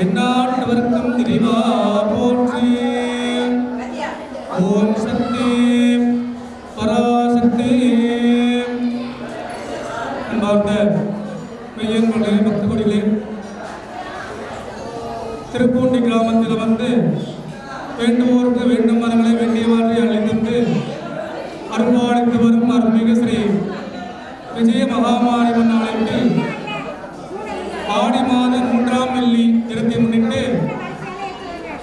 எந்நாட்டவர்க்கும் இறைவா போற்றி. ஓம் சக்தி பராசக்தி. அன்பார்ந்த மெய்யன்களே, பக்த கொடிகளே, திருப்பூண்டி கிராமத்தில் வந்து வேண்டுவோருக்கு வேண்டும் வரங்களை வேண்டியவாற்றை அளித்து அருள்வாளித்து வரும் அருள்மிகு ஸ்ரீ விஜய மகாமாரி நாளைக்கு ஆடி மாதம் 3ஆம் வெள்ளி தினத்தை முன்னிட்டு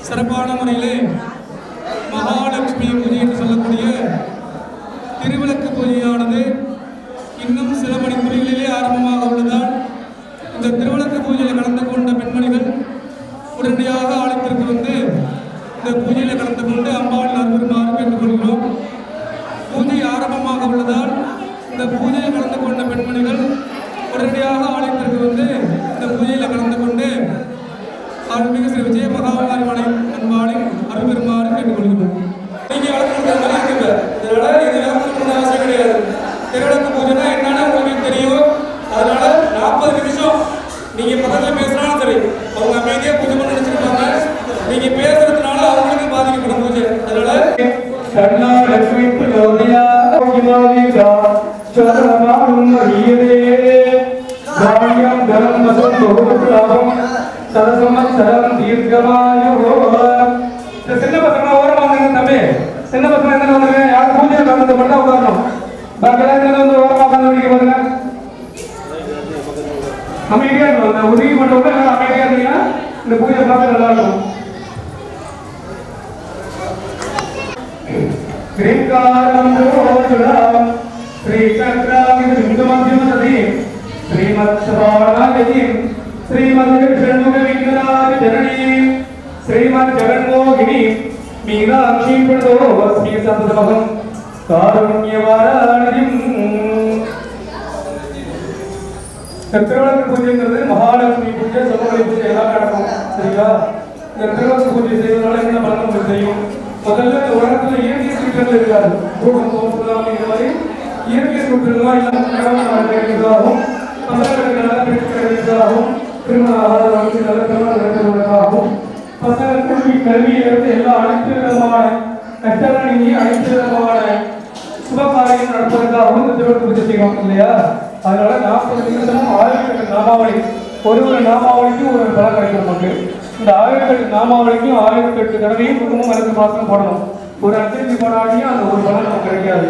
சிறப்பான முறையிலே மகாலட்சுமி பூஜை என்று சொல்லக்கூடிய திருவிளக்கு பூஜையானது இன்னும் சில மணி துளிகளிலே ஆரம்பமாக உள்ளதால் இந்த திருவிளக்கு பூஜையில் கலந்து கொண்ட பெண்மணிகள் உடனடியாக ஆலயத்திற்கு வந்து இந்த பூஜையில் கலந்து கொண்டு அம்பாளின் அருள்பெறுமாறு கேட்டுக்கொள்கிறோம். பூஜை ஆரம்பமாக உள்ளதால் இந்த பூஜையில் கலந்து கொண்ட பெண்மணிகள் உடனடியாக ஆலயத்திற்கு வந்து இந்த பூஜையில் கலந்து கொண்டு அருள்மிகு ஸ்ரீ விஜய மகாமாரி அன்பாளின் அருள்பெறுமாறு கேட்டுக்கொள்கிறோம். அவசியம் கிடையாது. திருவிளக்கு பூஜைனா என்னன்னு உங்களுக்கு தெரியும். அதனால 40 நிமிஷம் நீங்க பக்கத்தில் பேசினாலும் சரி, அவங்க அமைதியா பூஜை பண்ண நினைச்சிருப்பாங்க. நீங்க பேசுறதுனால அவங்களுக்கு பாதிக்கப்படும் பூஜை. அதனால சின்ன பசங்க ஓரமாக தம்பி, சின்ன பசங்க என்ன வந்துருங்க, யாரும் பூஜை கலந்து மட்டும் உட்காரணும். பாக்கி வந்து ஓரமாக உட்காந்து வெடிக்க போதுங்க. அமைதியா இருக்கும். உதவி பண்ணவங்க அமைதியா இருந்தீங்கன்னா இந்த பூஜை பார்த்து நல்லா இருக்கும். श्रीमद जगन्मोहिनी मीनाक्षी प्रणतोऽस्मि सततमहं कारुण्यवाराणिं. திருவிளக்கு பூஜைங்கிறது மகாலட்சுமி பூஜை, சமூக பூஜை எல்லாம் நடக்கும். சரிங்களா? இந்த திருவிளக்கு பூஜை செய்வதனால என்ன பலன் தெரியும்? முதல்ல இந்த உலகத்துல இயற்கை சீற்றங்கள் இருக்காது. பூகம் தோன்றுலாம் இந்த மாதிரி இயற்கை சூற்றங்கள்லாம் இல்லாமல் பசங்களுக்கு நல்ல கிடைக்கிறதுக்காகவும் திருமண ஆதாரங்களுக்கு நல்ல திருமணம் நடக்கிறதுக்காகவும் பசங்களுக்கு கல்வியிலிருந்து எல்லா அனைத்து விதமான கஷ்டங்கள் நீங்கி அனைத்து விதமான சுபகாரியம் நடப்பதற்காகவும் இந்த திருவிளக்கு பூஜை செய்வோம் இல்லையா? அதனால 40 நிமிஷமும் 1008 நாமாவளி, ஒரு நாமாவளிக்கும் ஒரு பலம் கிடைக்கும் நமக்கு. இந்த 1008 நாமாவளிக்கும் 1008 தடவையும் குங்குமம் மலர்ந்து மாத்திரம் போடணும். ஒரு அஞ்சு போடாட்டியும் அந்த ஒரு பலம் நமக்கு கிடைக்காது.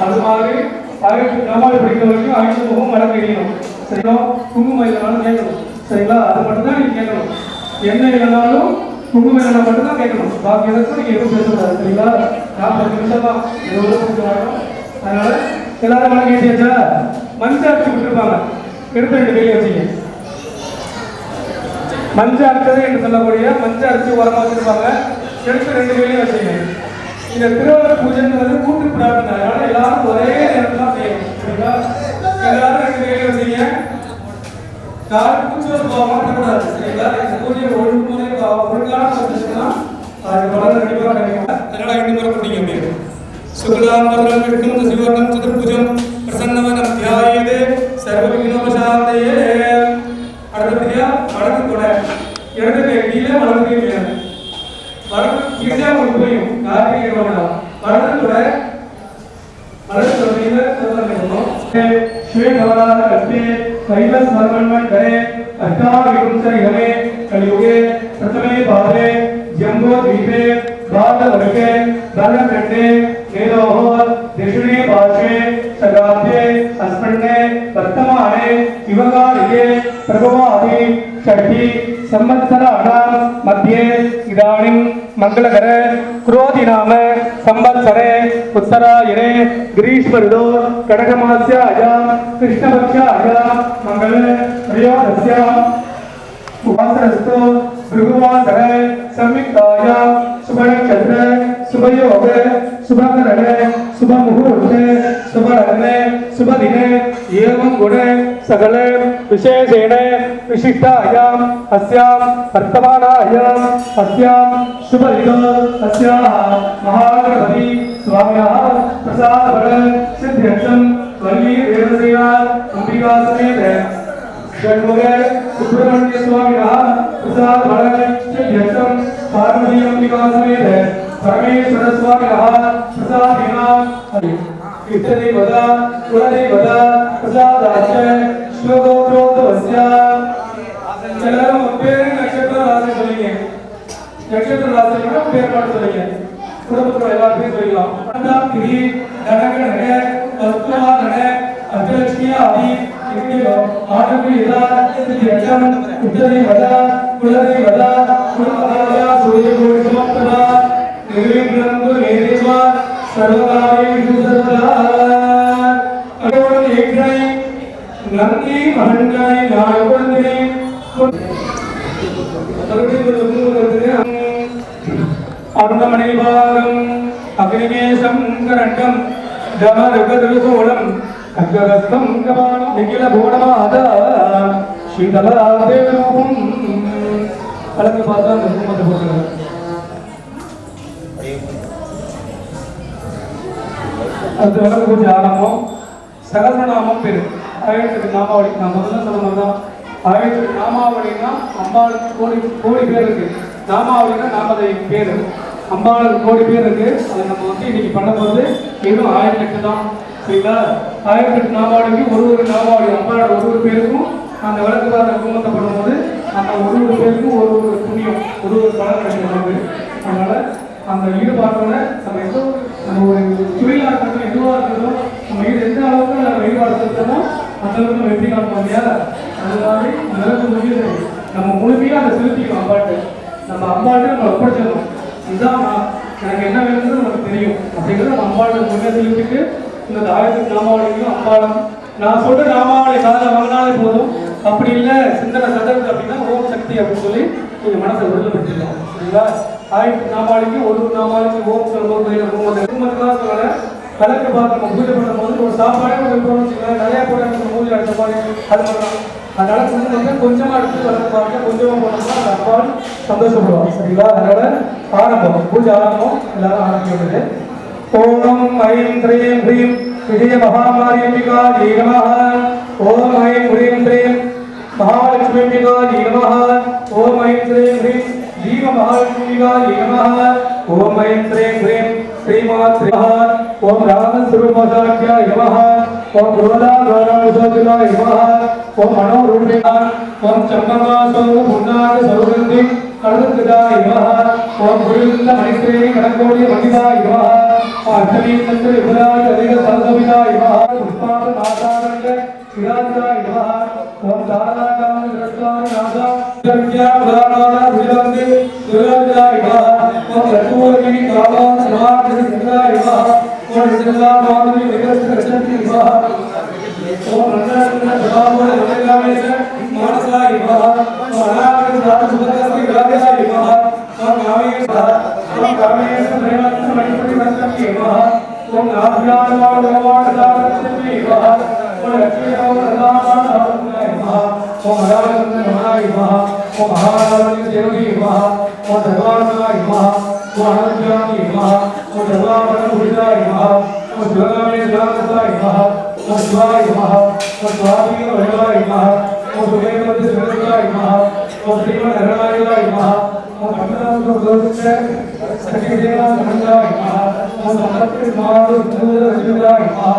அது மாதிரி 1008 நாமாவளி படிக்கிற வரைக்கும் 5 முகம் மலர்ந்து எரியணும். சரிங்களா? குங்குமம் இல்லைனாலும் கேட்கணும். சரிங்களா? அது மட்டும்தான் நீங்க கேட்கணும். என்ன இல்லைனாலும் குங்குமம் இல்லைனா மட்டும்தான் கேட்கணும். பாக்கி எதற்கும் நீங்க எதுவும் பேசக்கூடாது. சரிங்களா? 40 நிமிஷம் தான் எதுவும். அதனால எல்லாரும் மழை கேட்டியாச்சா? மஞ்சள் அரைச்சி விட்டுருப்பாங்க, எடுத்து 2 கையில வச்சுங்க. மஞ்சள் அரைச்சது என்று சொல்லக்கூடிய மஞ்சள் அரைச்சி உரமா வச்சிருப்பாங்க, எடுத்து 2 கையிலையும் வச்சுங்க. இந்த திருவிளக்கு பூஜைன்றது கூட்டு பிரார்த்தனை. அதனால எல்லாரும் ஒரே நேரத்தில் தான் செய்யணும். சரிங்களா? எல்லாரும் 2 கையிலையும் வச்சுங்க. யாரும் பூச்சி மாற்றக்கூடாது. சரிங்களா? இந்த பூஜை ஒழுங்குமுறை ஒழுங்கான வந்துச்சுன்னா அது பலன் கண்டிப்பாக கிடைக்கும். அதனால 2 முறை பண்ணீங்க. அப்படியே சுகலாம் வரம் விஷ்ணு சிவகம் சதுர்புஜம் பிரசன்னவனம் தியாயதே சர்வவிக்னோபசாந்தயே. அடுத்தபடியா வலது தொடை, இடது கை கீழே, வலது கை மேலே. வலது கீழே உங்களுக்கு புரியும், கார்த்திகை வேண்டாம். வலது தொடை, வலது தொடையில சொல்லணும். ஸ்வேதவராத கஸ்தே கைலஸ் மர்மன்மன் கரே அஷ்டாவிகும்சரி ஹமே கலியுகே பிரதமே பாதே ஜம்போ தீபே பாதவர்கே தனகண்டே केलोः दक्षिणे पार्श्वे सगाब्दे अस्मन्ने वर्तमाने युवकालिके प्रभवादि षष्ठी संवत्सराणां मध्ये इदानीं मंगलकर क्रोधि नाम संवत्सरे उत्तरायणे ग्रीष्म ऋतौ कडकमास्यायां कृष्णपक्षायां मंगल त्रयोदश्यां उपासरस्तो भृगुवासर संयुक्तायां शुभनक्षत्र शुभयोग शुभकरण शुभ मुहूर्त शुभ लग्न शुभ दिन एवं गुण सकल विशेषेण विशिष्टायां अस्यां वर्तमानायां अस्यां शुभ ऋतौ अस्याः महागणपति स्वामिनः प्रसाद बल सिद्ध्यर्थं वल्ली देवसेना अंबिका समेत षण्मुखे सुब्रह्मण्य स्वामिनः प्रसाद भरतम पार्वतीयं विकासमेत परमेश्वर स्वामिनः प्रसादेन इष्टदेवता कुलदेवता प्रसादाच्च श्लोकोत्रोतवस्य चलम पेर नक्षत्र राशि சொல்லுங்க नक्षत्र राशि में पेर पाठ சொல்லுங்க குடும்பத்தோட எல்லாத்தையும் சொல்லலாம் அண்டாம் கிரி தனகணக வஸ்துவாகண அஷ்டலட்சுமி ஆதி இந்தியோ ஆடவி இதா சித்தியம் உத்தரி வதா குலரி வதா குலமதா சூரிய கோடி சமப்ரதா நிர்விக்னம் நேரிவா சர்வகாரி விசுதா அடோட ஏகை நந்தி மகன்காய் நாயகந்திரி அருணமணிபாகம் அக்னிமேஷம் கரண்டம் தமருகதுகோலம் கங்கரஸ்தம் கபாலம் நிகில கோடமாதா ஸ்ரீதலாதேவரூபம் அழகு பார்த்தா அந்த குடும்பத்தை போட்டுருங்க. அது வளர்ந்து கொஞ்சம் ஆரம்பம் சகசநாமம் பேரு ஆயிரத்துக்கு நாமாவளி நான் முதல்ல சொன்னதுதான் ஆயிரத்துக்கு நாமாவளின்னா அம்பாளுக்கு கோடி கோடி பேர் இருக்கு. நாமாவளினா நாமதேவி பேரு அம்பாளுக்கு கோடி பேர் இருக்கு. அதை நம்ம வந்து இன்னைக்கு பண்ணும்போது இன்னும் 1008 தான் சரிங்களா. 1008 நாமாவளிக்கு ஒரு நாமாவளி அம்பாளோட ஒரு பேருக்கும் அந்த விளக்குதார குடும்பத்தை பண்ணும்போது அந்த ஒரு பேருக்கும் ஒரு புண்ணியம் ஒரு பலன் கிடைக்கிறது. அதனால அந்த ஈடுபாட்டோட நம்ம ஏதோ நம்ம ஒரு தொழிலாக இருக்கட்டும் எதுவாக இருக்கட்டும் நம்ம எந்த அளவுக்கு நம்ம ஈடுபாடு செலுத்தமோ அந்த அளவுக்கு நம்ம எப்படி காட்டணும் இல்லையா. அதனால அந்த அளவுக்கு முடியுது நம்ம முழுமையாக அதை செலுத்திக்கணும். அம்பாட்டு நம்ம அம்பாட்டு நம்ம ஒப்படைச்சிடணும். இதுதான் எனக்கு என்ன வேணும்னு நமக்கு தெரியும் அப்படிங்கிறது நம்ம அம்பாட்டு முன்னே செலுத்திட்டு இந்த 1008 நாமாவளிக்கும் அம்பாளம் நான் சொல்ற நாமாவளி காதில் வாங்கினாலே போதும். அப்படி இல்லை சிந்தனை சதவீதம் அப்படின்னா ஓம் சக்தி அப்படின்னு சொல்லி நீங்கள் மனசை உறுதிப்படுத்திடலாம் சரிங்களா. 1008 நாமாவளிக்கு ஒரு நாமாவளிக்கு ஓம் சொல்லும்போது குடும்பத்துக்காக சொல்ல கலக்கு பார்த்து நம்ம பூஜை பண்ணும்போது ஒரு சாப்பாடே ஒரு நிறையா போட பூஜை அடுத்த மாதிரி அது பண்ணலாம். அதனால கொஞ்சமாக எடுத்து வளர்த்து பார்க்க கொஞ்சமாக போனோம்னா அந்த அப்பால் சந்தோஷப்படுவாங்க சரிங்களா. அதனால ஆரம்பம் பூஜை ஆரம்பம் எல்லாரும் ஆரம்பிக்கிறது. ஓம் ஐம் த்ரீம் ஹ்ரீம் விஜய மகாமாரியம்பிகாயை நமः. ஓம் ஐம் ஹ்ரீம் த்ரீம் महालक्ष्मीम्बिकायै नमः. ओम ऐं श्रीं ह्रीं जीव महालक्ष्मीम्बिकायै नमः. ओम ऐं श्रीं ह्रीं श्रीमात्रे नमः. ओम रामस्वरूपसाख्याय नमः. ओम गोदाधरानुशोचिताय नमः. ओम मनोरूपिणाय ओम चम्पकासौ पुण्णाय सौगन्धि कणुकृताय नमः. ओम गुरुविन्द मणिश्रेणी कणकोटि मणिदाय नमः. अष्टमी चन्द्र विपुलाय अधिक संसविताय नमः. पुष्पाद नासारण्य विराजाय नमः. ओम ताराकाम दृष्टाय नासा विद्या पुराणाना विलंबे विराजाय नमः. ओम रघुवरगिरि कालान समाज सिद्धाय नमः. ओम सिद्धा माधवी विगस्त रचन्ति नमः. ओम रंगरत्न प्रभावो रंगरामेश मानसाय नमः. ओम अनागत साधु सुभद्रस्ति विराजाय नमः. ओम कामेश ओम कामेश प्रेमस्य मणिपुरी रत्नस्य नमः. ओम नाभ्यानवाण रत्नस्य नमः. ओम लक्ष्मीराव रदानाय नमः. ओम हरानंद नमः नमः. ओम महाराज देवी नमः. ओम धर्मानाय नमः. ओम अनंत्याय नमः. ओम धर्मावरण भुजाय नमः. ओम शिवगामी रामदाय नमः. ओम शिवाय नमः. ओम स्वामी वैभवाय नमः. ओम सुमेरवती सुरेशाय नमः. ओम श्रीमद हरणाय नमः. ओम भक्तानां गोविंद सखीदेवा समन्दाय नमः. ओम संपत्ति माधु सुंदर शिवाय नमः.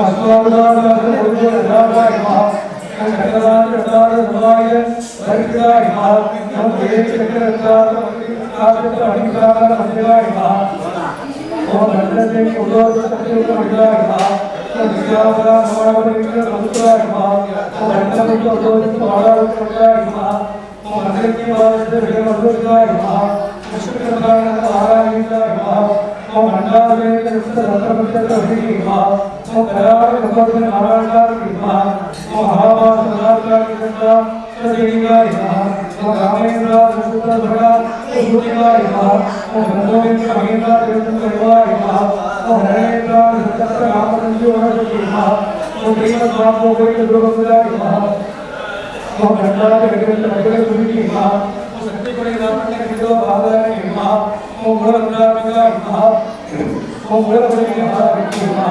अस्वादानां गुरुदेवाय नमः. ओम भगवान रतार समाय हरिदाय नमः. ओम देव चक्ररतार आदित्य अनिकाल मंदिराय नमः. ओम भद्रते उदोद सत्युग मंदिराय नमः. ओम विद्यावरा नवरवनिक मंदिराय नमः. ओम भद्रमुख उदोद पारावत मंदिराय नमः. ओम भद्रति वासुदेव विमधुराय नमः. विष्णुप्रदान नारायणाय नमः. ओम भंडारे कृष्ण रत्नपत्र हरि नमः. ओम करार कपट नारायणाय नमः. ओम महाभास नारायणाय नमः. श्रीगाय नमः. ओम रामेन्द्र सुंदर भगा सुदिगाय नमः. ओम गंधोवेन्द्र महेन्द्र देवदेवाय नमः. ओम हरेन्द्र सत्य रामचंद्र नमः. ओम श्रीमद बापू गोविंद गुरुवंदनाय नमः. ओम भंडारे गणेश भगवान सुनि नमः. ओम शक्ति कोड़ी रामचंद्र विदो भागाय नमः. ओम गुरुवंदनाय नमः. ओम गुरुदेव महाराज नमः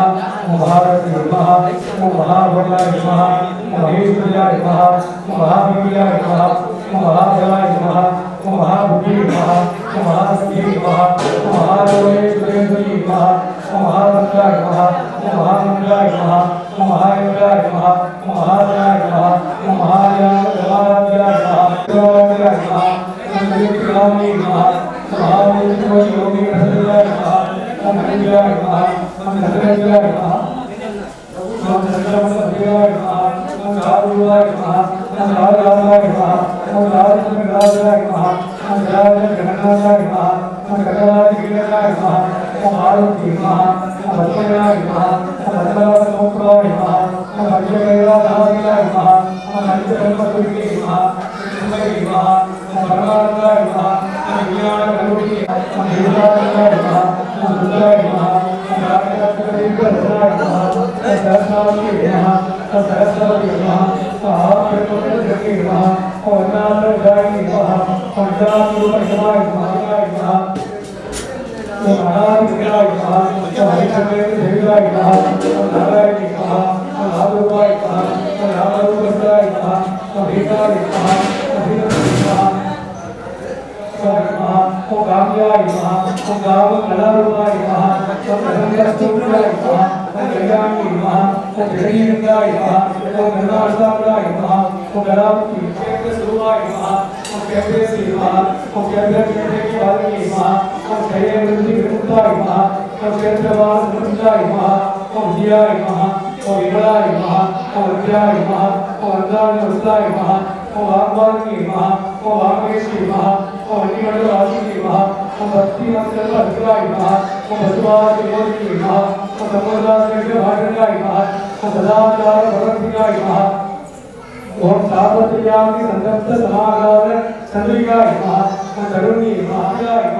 महारथी नमः महाभगाय नमः महेश्वराय नमः महावीराय नमः महादेवाय नमः महाबुद्धि नमः महासिद्धि नमः महादेवेश्वराय नमः महामंगलाय नमः महामंगलाय नमः महायोगाय नमः महादेवाय नमः महादेवाय नमः योगी नमः महादेव योगी हृदयाय नमः हृदयाय नमः हृदयाय नमः हृदयाय नमः कारुणाय नमः कारुणाय नमः कारुणाय नमः गणनाय नमः गणनाय नमः आरती नमः भद्राय नमः भद्राय नमः भद्रकैलासाय नमः भद्रकल्पतुर्गे नमः नमः परमानंदाय नमः ज्ञान गणपति देवाय नमः रुद्राय नमः रामचंद्रदेवाय नमः सहस्रावती नमः सहस्रावती नमः आत्मप्रतिके नमः वंदनाय नमः वंदनाय नमः महावीराय नमः हरिचंद्रदेवाय नमः नारायण नमः नागरूपाय नमः नागरूपाय नमः अभिनाय नमः ओम गाम्याय नमः ओम गाव कलारूपाय नमः ओम गंगास्तुत्राय नमः ओम गंगामी नमः ओम जगदीशाय नमः ओम गंगासागराय नमः ओम गलावती स्वरूपाय नमः ओम कैबेसी नमः ओम कैबेसी वाली नमः ओम जयवृद्धि विमुक्ताय नमः ओम चंद्रवास विमुक्ताय नमः ओम जियाय नमः ओम विमलाय नमः ओम विद्याय नमः ओम अंदान विद्याय नमः ओम वाग्वाणी नमः ओम वागेशी नमः ओम निमंडलासी नमः ओम भक्ति मंत्र अधिकाय नमः ओम भगवान योगी नमः ओम समोदास भागनाय नमः ओम सदाचार भगवतीय नमः ओम सार्वत्रियामि संतप्त समागार चंद्रिकाय नमः ओम तरुणी नमः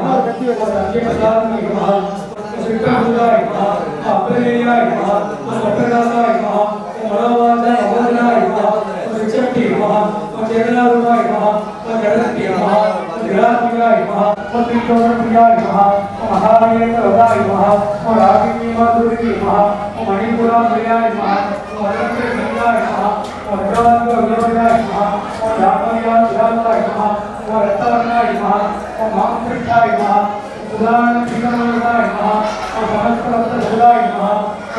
ओम सत्यपदानि नमः सिद्धबुद्धाय नमः अप्रमेयाय नमः अप्रदासाय नमः मनोवादाय अवधानाय नमः विचक्षि नमः जगन्नाथाय नमः जगन्नाथाय नमः विराटियाय नमः त्रिकोणप्रियाय नमः महावीराय नमः रागिनी माधुरी नमः मणिपुराय नमः अनंतयाय नमः वज्राय नमः रामयाय नमः रत्नाय नमः मांत्रिकाय नमः उदाहरण श्रीरामाय नमः सहस्ररत्न धराय नमः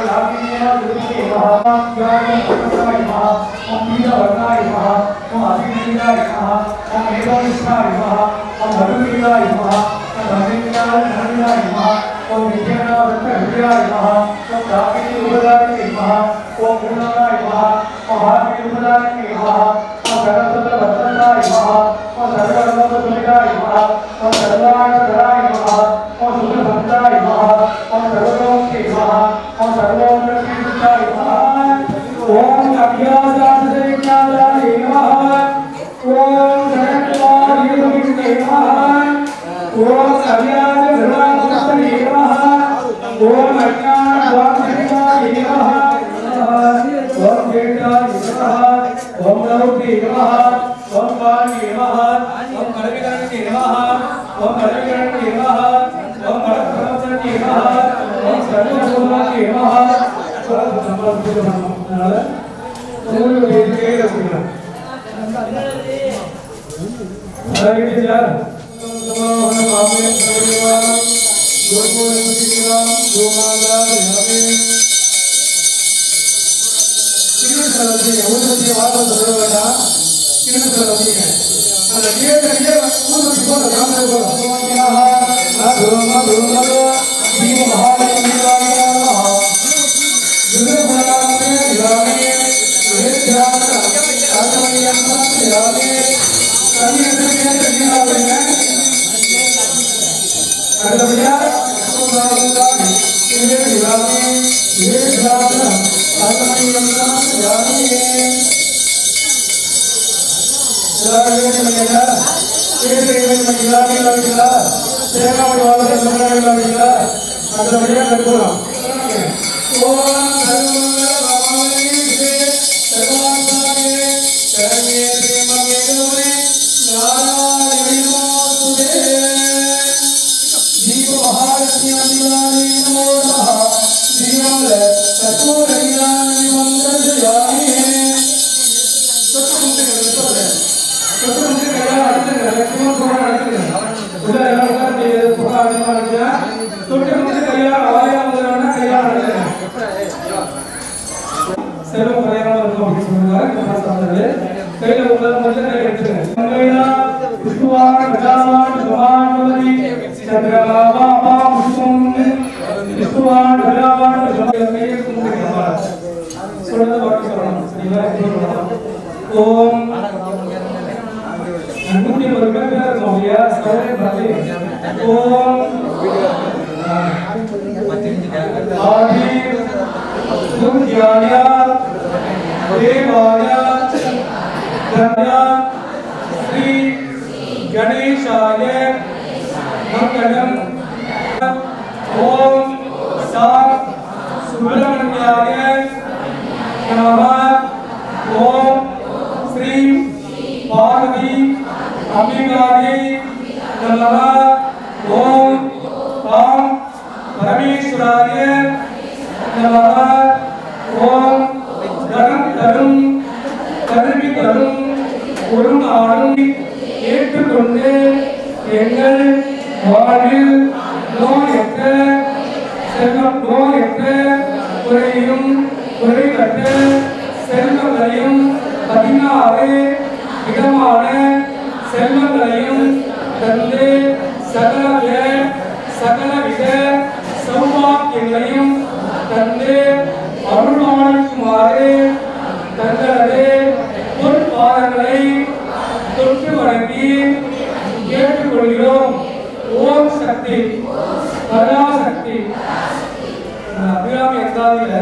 लागिनीया दुर्गे नमः ज्ञान प्रकाशाय नमः ओम वीरवर्णाय नमः ओम अभिनयाय नमः ओम एवंशाय नमः ओम भगवीराय नमः ओम धन्याय धन्याय नमः ओम विद्यानाथ हृदयाय नमः ओम रागिनी उदाहरणे नमः ओम गुणाय नमः ओम भाग्य उदाहरणे नमः ओम सरस्वती वत्सलाय नमः ओम सर्वलोक सुनिताय नमः ओम सर्वाण धराय नमः ओम सुखभक्ताय नमः ओम सर्वलोके नमः ओम सर्वोन्नतियुक्ताय नमः ओम अज्ञातसेव्याय नमः ओम धनत्वाय नमः ओम अज्ञातधर्मात्मने नमः ओम अज्ञानद्वारपरिवाय नमः ओम जेठाय नमः ओम नवते नमः ओम काली नमः ओम कलविकरणे नमः ओम कलविकरणे नमः ओम कलविकरणे नमः ओम सर्वभूताय नमः सर्वसंपत्तिनाல மூணு வேதியே இருக்குங்க அழகிய யார் நம்ம மாமே சரிவா கோகுலபதியா கோமாலா யாமே கிருஷ்ணலதி ஊர்வசி வாத சொல்றடா கிருஷ்ணலதி அந்த கேட்கறிய ஊர்வசி போற நாம போறோம் ஆஹா தூம தீ மகாலட்சுமியா துர்கபுராமே யாமே வேத்யான ஆத்மயம்மா யாமே கன்னியத்துக்கே தெரியாதீங்க கடவுளா சுபாவந்தானி இதே யாமே வேத்யான ஆத்மயம்மா யாமே எல்லாரும் கேட்கறீங்க தேங்காய் வாழ்க்கை சொல்றாங்க அடுத்தபடியாக கற்றுக்கலாம் ஓம் சர்வமங்கள பவனே சர்வாசாரே சரண்யே பிரேமமே கௌரே நாராயணி நமோஸ்துதே ஜீவ மகாலட்சுமி நமோ தொட்டு கையால் அடிச்சுங்க. லட்சுமண புகழ் அடிச்சுங்க. உள்ள எல்லாம் உட்கார்ந்து புகழ் அதிகமாக அடிச்சா தொட்டு கையால் ஆயிரம் முதலான கையால் அடிச்சுங்க. செல்வம் குறையாமல் இருக்கும் அப்படின்னு சொல்லுவாங்க. கையில முதல்ல கை எடுத்துருங்க. விஷ்ணுவான கஜாவான் சுபானுவதி சந்திரபாபா புஷ்பம் விஷ்ணுவான் கஜாவான் கையை கும்பிடுங்க. சொல்றது வாக்கு சொல்லணும். சரிங்களா? ஓம் அன்னுடைய ஒரு பேர் இருக்கும் இல்லையா? சௌரே பாதி ஓம் ஆதி துர்யாயா தேவாயா கன்யா ஸ்ரீ கணேசாய மங்களம் ஓம் சாம் சுப்பிரமணியாய நமः ஓம் ஸ்ரீ பார்வதி அம்பிகாயை நமः ஓம் ஆம் பரமேஸ்வராய நமः ஓம் கரம் தரும் கல்வி தரும் ஒரு நாளும் ஏற்றுக்கொண்டு எங்கள் வாழ்வில் நோயற்ற செல்வம் நோயற்ற குறையும் குறைகட்ட செல்வங்களையும் 16 விதமான செல்வங்களையும் தந்து சகலவித சௌபாக்கியங்களையும் தந்து அருள்வாழ்க்குமாறு தங்களது பொற்பாதங்களை தொட்டு வணங்கி கேட்டுக்கொள்கிறோம். ஓம் சக்தி பராசக்தி. அபிராமி எந்தாதியில